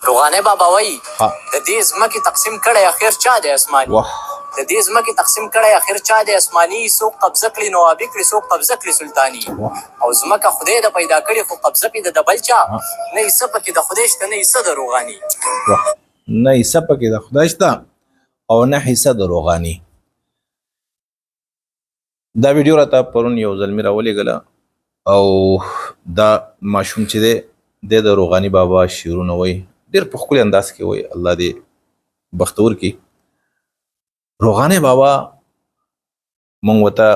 روغانه بابا وای د دې ځمکې تقسیم کړی اخر چا دی اسماني د دې ځمکې تقسیم کړی اخر چا دی اسماني څوک قبضه کړي نوابي کړي څوک قبضه کړي سلطاني او ځمکه خدای د پیدا کړي خو قبضه پې د بل چا نه حصه پکې د خدای شته نه حصه د روغاني نه حصه پکې د خدای شته او نه حصه د روغاني. دا ویډیو راته پرون یو ځلمي راولېږله او دا ماشوم چې دی د روغاني بابا شعرونه وایي ډېر په ښکلي انداز کې وایي. الله دې بختور کړي. روغاني بابا مونږ ورته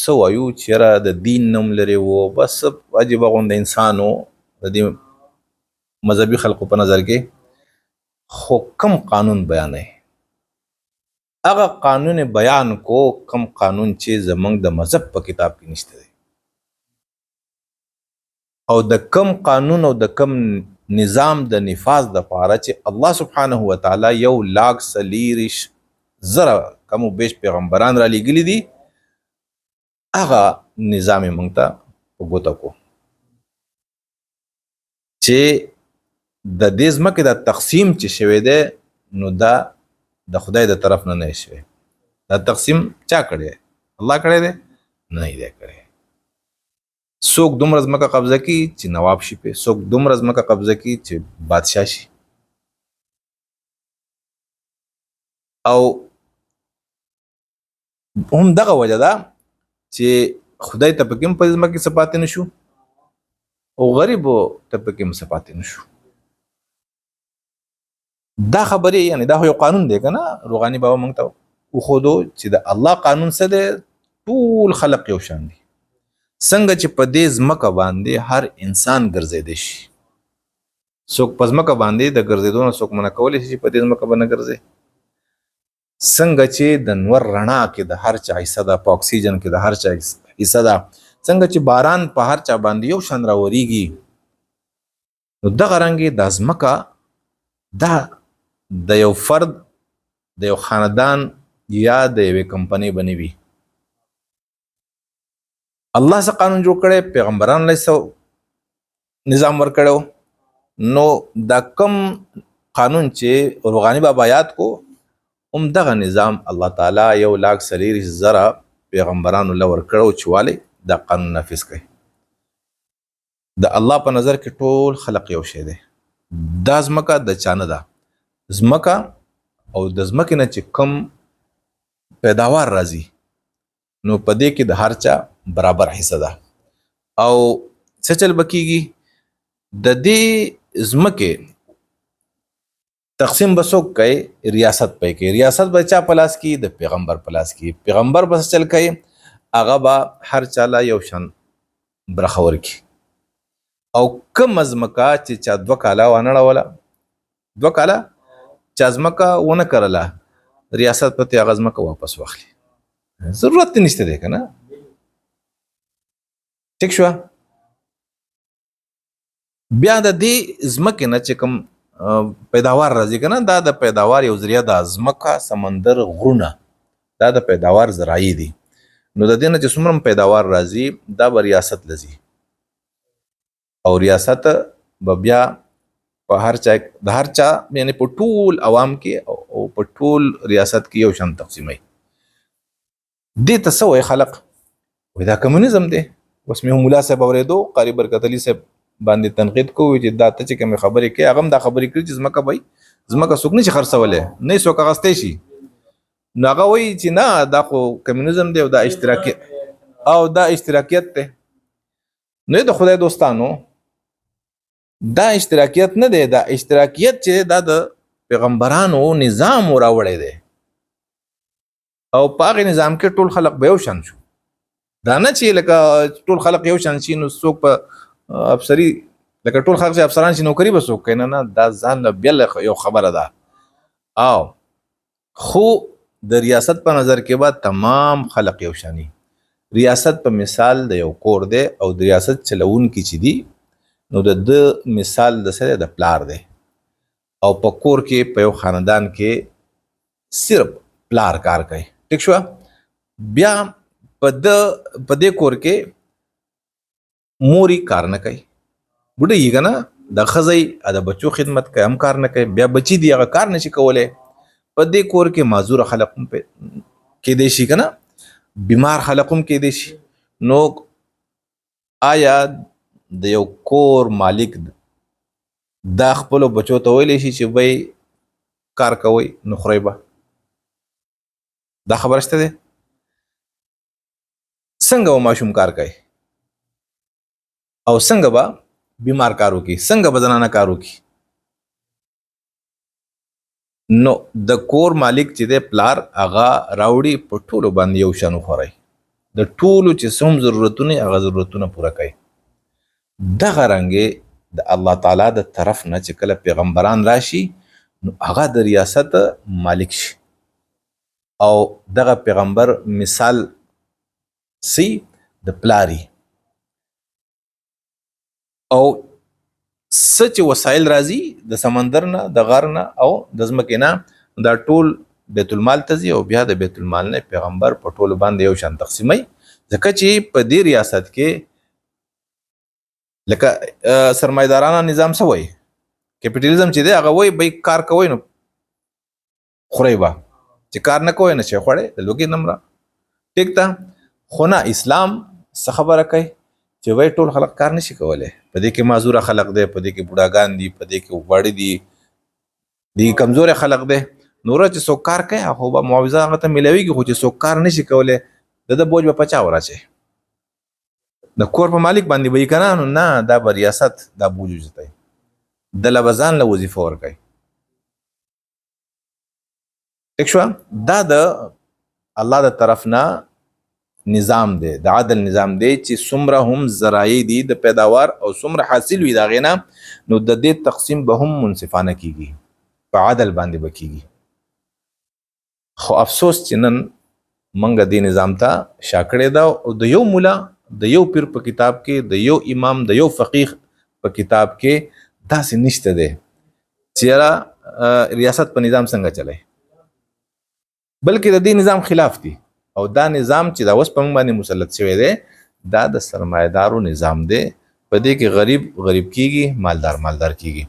څه وایو چې یاره د دین نوم لرې و بس عجیبه غونده انسان و د دې مذهبي خلقو په نظر کې خو کم قانون بیانوي هغه قانون بیان کو کم قانون چې زمونږ د مذهب په کتاب کې نشته دی او د کم قانون او د کم نظام د نفاذ د پاره چې الله سبحانه وتعالی 1,40,000 کم و بیش پیغمبران را لېږلي دي هغه نظام یې موږ ته په ګوته کو چې د دې ځمکې د تقسیم چې شوی دی نو دا د خدای د طرف نه نه شوی. دا تقسیم چا کړی دی؟ الله کړی دی؟ نه یې دی کړی. څوک دومره ځمکه قبضه کړي چې نواب شي پې، څوک دومره ځمکه قبضه کړي چې بادشاه شي. او هم دغه وجه ده چې خدای ته پکې هم په ځمکه کې څه پاتې نه شو او غریبو ته پکې هم څه پاتې نه شو. دا خبرې یعنی دا یو قانون دی که نه روغاني بابا موږ ته وښودو چې د الله قانون څه دی ټول خلق یو شان دي. څنګه چې په دې ځمکه باندې هر انسان ګرځېدی شي څوک په ځمکه باندې د ګرځېدو نه څوک منع کولی شي چې په دې ځمکه به نه ګرځي. څنګه چې د نور رڼا کې د هر چا حصه ده په اکسیجن کې د هر چا حصه ده څنګه چې باران په هر چا باندې یو شان راورېږي نو دغه رنګې دا ځمکه دا د یو فرد د یو خاندان یا د یوې کمپنۍ به نه وي. الله څه قانون جوړ کړی پیغمبرانو له څه نظام ورکړی نو دا کم قانون چې روغاني بابا یاد کو هم دغه نظام الله تعالی 1,40,000 پیغمبرانو له ورکړی چې والې دا قانون نافظ کړي. د الله په نظر کې ټول خلق یو شی دی. دا ځمکه د چا نه ده. ځمکه او د ځمکې نه چې کم پیداوار راځي نو په دې کې د هر چا برابر حصه ده. او څه چل به کېږي د دې ځمکې تقسیم به څوک کوي ریاست به کوي. ریاست به چا په لاس کې د پیغمبر په لاس کې. پیغمبر به څه چل کوي هغه به هر چا له یو شان برخه ورکړي او کومه ځمکه چې چا 2 کاله ونه ړوله 2 کاله چا ځمکه ونه کرله ریاست په هغه ځمکه واپس واخلي. ضرورت نشته دی که نه. ټیک شوه. بیا د دې ځمکې نه چې کوم پیداوار راځي که نه دا د پیداوار یو ذریعه ده. ځمکه سمندر غرونه دا د پیداوار ذرایع دي نو د دې نه چې څومره پیداوار راځي دا به ریاست لځي او ریاست به بیا په هر چا د هر چا یعنی په ټول عوام کې او په ټول ریاست کې یو شان تقسیموي. دې ته څه وایي خلق وایي دا کمونیزم دی. اوس مې مولا صاحب اورېدو قاري برکت علي صاحب باندې تنقید کوي چې دا ته چې کومې خبرې کوي هغه هم دا خبرې کړي چې ځمکه به ځمکه څوک نه شي خرڅولی نه یې څوک اخیستی شي. نو هغه وایي چې نه دا خو کمونیزم دی او دا اشتراکیت دی. نو د خدای دوستانو دا اشتراکیت نه دی. دا اشتراکیت چې دا د پیغمبرانو نظام راوړی دی او په هغې نظام کې ټول خلق به یو شان شو. دا نه چې لکه ټول خلق یو شان شي نو څوک په افسري لکه ټول خلق چې افسران شي نوکري به څوک کوي. نه نه دا ځان له بیا یو خبره ده. او خو د ریاست په نظر کې به تمام خلق یو شاني. ریاست په مثال د یو کور دی او د ریاست چلوونکي چې دي نو د مثال د سره د پلار دی او په کور کې په یو خاندان کې صرف پلار کار کوي. ټیک شو. بیا په دې کور کې موري کار نه کوي. بډایي که نه د خزی د بچو خدمت کوي هم کار نه کوي بیا بچی دی هغه کار نشي کولای په دې کور کې معذور خلق هم کې دی شي کنه بیمار خلق هم کې دی شي نو آیا د یو کور مالک دا خپل بچو ته ویلی شي چې وای کار کوي نو خوري به دا خبره شته ده څنګه و ماشوم کار کوي او څنګه به بیمار کارو کی څنګه به زنانه کارو کی نو د کور مالک چې د پلار هغه راوړي په ټولو باندې یو شان خوري د ټولو چې څوم ضرورتونه هغه ضرورتونه پوره کوي دغه رنګه د الله تعالی د طرف نه چې کله پیغمبران راشي نو هغه د ریاست مالک شي او دغه پیغمبر مثال سی د پلاری او سچ وسایل راځي د سمندر نه د غار نه او د ځمکې نه دا ټول بیت المال ته ځي او بیا د بیت المال نه پیغمبر په ټولو باندې یو شان تقسیمي ځکه چې په دې ریاست کې لکه سرمایدارانه نظام سوی کیپیټالیزم چې دی هغه وای به کار کوي نو خوري با چې کار نه کوي نه شي خوړې د لوګي نمبر ټیک تا خو نه اسلام څه خبره کوي چې وای ټول خلک کار نشي کولای په دې کې معذور خلک دي په دې کې بوډاګان دي په دې کې وړي دي دي کمزور خلک دي نور چې څوک کار کوي هغه به معاوضه هغه ته ملويږي خو چې څوک کار نشي کولای د بوج په پچا ورچي د کور په مالک باندې به کنه نو نه دا ریاست دا بوج وځي د لبزان له وظیفه ور کوي تکشوا دا د الله د طرف نه نظام دی د عدل نظام دی چې څومره هم ذرایع دي د پیداوار او څومره حاصل وي دا غینا نو د دې تقسیم به هم منصفانه کیږي په عدل باندې بکیږي خو افسوس چې نن منګه دې نظام ته شاکړې دا او د یو مولا د یو پیر په کتاب کې د یو امام د یو فقيه په کتاب کې داسې نشته دی چې ریاست په نظام څنګه چلای بلکې د دې نظام خلاف دي او دا نظام چې دا اوس په موږ باندې مسلط شوی دی دا د سرمایدارو نظام دی په دې کې غریب کیږي مالدار کیږي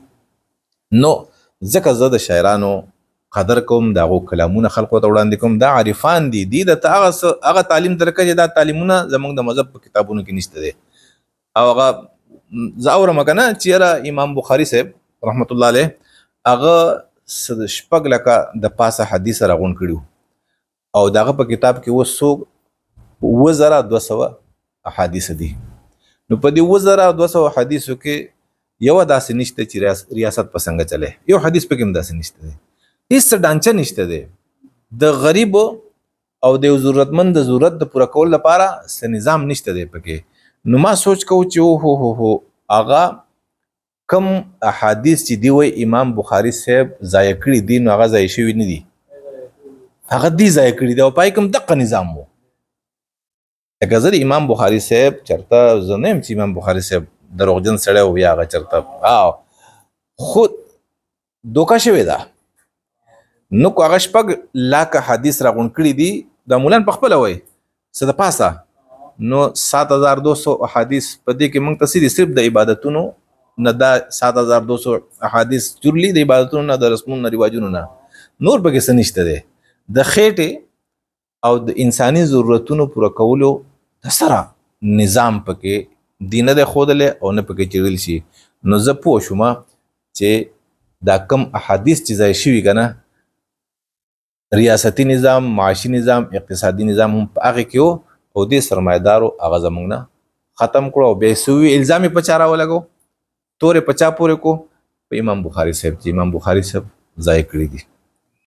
نو ځکه زه د شاعرانو قدر کوم دغه کلامونه خلکو ته وړاندې کوم دا عارفان دي د هغه تعلیم درکړي دا تعلیمونه زموږ د مذهب په کتابونو کې نشته دي او هغه زاور مکنه چې امام بخاری صاحب رحمت الله علیه هغه شپږ لکه د پاسه حدیث راغون کړیو او دغه په کتاب کې وسو 2200 احادیث دي نو په دې 2200 احادیثو کې یو داسې نشته چې ریاست په څنګه چلے یو حدیث په کې داسې نشته دي هیڅ ډانچه نشته دی د غریب او د ضرورتمند د ضرورت د پوره کول لپاره څه نظام نشته دی پکې نو ما سوچ کو چې هو اغا کم احادیث چې دی وای امام بخاری صاحب ضایع کړی دي نو هغه ضایع شوی نه دي هغه دی ضایع کړی دی او پای کوم دغه نظام وو اګه زه امام بخاری صاحب چرته زنیم چې امام بخاری صاحب دروغجن سړی و یا هغه چرته خود دوکا شوی ده نو کو هغه شپږ لاکه حدیث راغون کړی دي د مولان په خپل وای څه د پاسه نو 7200 احادیث په دې کې موږ ته صرف د عبادتونو نه دا 7200 احادیث جوړلې د عبادتونو نه د رسمونو نه رواجونو نه نور به څه نشته ده د خېټه او د انساني ضرورتونو پوره کولو د سره نظام پکې دینه د خودله او نه پکې چړل شي نو زه پوه شوم چې دا کم احادیث چې ځای شوی کنه ریاستی نظام معاشي نظام اقتصادي نظام هم هغه کې او د سرمایدارو هغه زمونږ نه ختم کړو به سوي الزامي پچارا ولګو تورې پچا پورې کو په امام بخاری صاحب ځای کړی دي